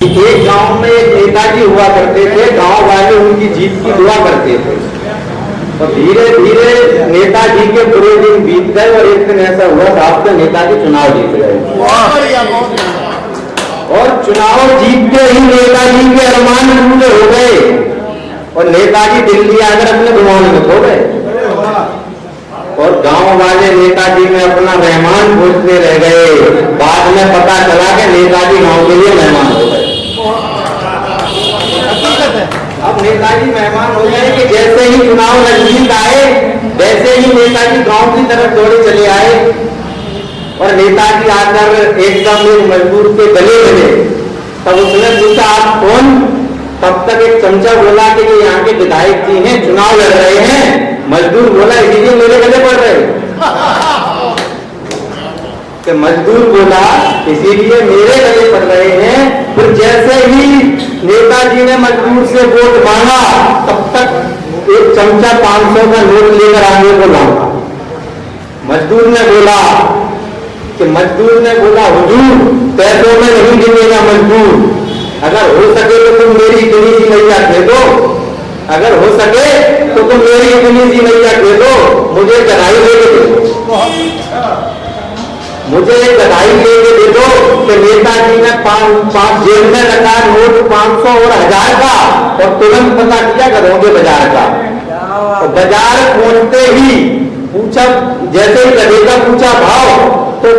एक गांव में एक नेताजी हुआ करते थे, गांव वाले उनकी जीत की दुआ करते थे और धीरे धीरे नेताजी के पूरे दिन बीत गए और एक दिन ऐसा हुआ साहब के नेताजी चुनाव जीत गए और चुनाव जीत के ही नेताजी के अरमान पूरे हो गए और नेताजी दिल्ली आकर अपने गुमान में खो गए और गांव वाले नेताजी में अपना मेहमान पूछते रह गए। बाद में पता चला कि नेताजी गांव के लिए मेहमान हो गए। अब नेताजी मेहमान हो गए कि जैसे ही चुनाव नजदीक आए वैसे ही नेताजी गांव की तरफ दौड़े चले आए और नेताजी आकर एकदम एक मजदूर के गले मिले। तब उसने पूछा आप कौन? तब तक एक चमचा बोला कि ये यहाँ के विधायक जी हैं, चुनाव लड़ रहे हैं। मजदूर बोला इसीलिए मेरे गले पड़ रहे कि मजदूर बोला इसीलिए मेरे गले पड़ रहे हैं। फिर जैसे ही नेताजी ने मजदूर से वोट मांगा तब तक एक चमचा 500 का नोट लेकर आगे को लाऊंगा। मजदूर ने बोला हुजूर पैसों में नहीं गिनेगा मजदूर, अगर हो सके तो तुम मेरी इतनी सी नैया दे दो, अगर हो सके तो तुम मेरी इतनी सी नैया दे दो, मुझे गधाई लेके दे दो, मुझे गधाई लेके दे दो। कि नेताजी ने पांच जेब में रखा नोट 500 और 1000 का और तुरंत पता किया गधों के बाजार का। और बाजार पहुंचते ही पूछा, जैसे ही गधे का पूछा भाव तो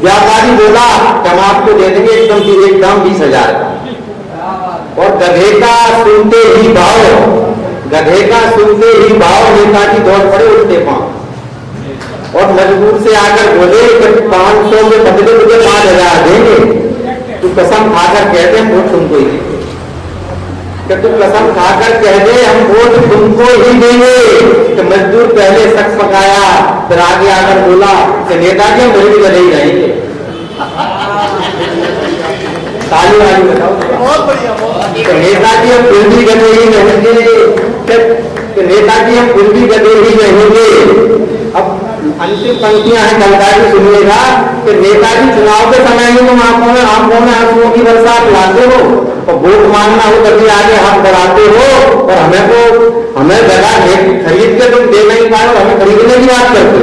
व्यापारी बोला कि हम आपको दे देंगे एकदम 20,000 का। और गधे का सुनते ही भाव नेताजी दौड़ पड़े उल्टे पांव और मजबूर से आकर बोले कि 500 के बदले मुझे 5,000 देंगे, तू कसम खाकर कह दे हम वोट तुमको ही देंगे, कि तू कसम खाकर कह दे हम वोट तुमको ही देंगे। तो मजदूर पहले शक पकाया फिर आगे आकर बोला कि नेताजी हम मेरे भी गधे ही रहेंगे। ताली वाली बताओ, बहुत बढ़िया। नेताजी हम फिर भी गधे ही रहेंगे, नेताजी हम फिर भी गधे ही रहेंगे। अब अंतिम पंक्तियां हैं, कलकारी सुनिएगा कि नेताजी चुनाव के समय में तुम आंखों में आंसुओं की बरसात लाते हो और वोट मांगना हो तभी आगे हाथ बढ़ाते हो और हमें जगह खरीद के तुम दे नहीं पाए और हमें खरीदने की बात करते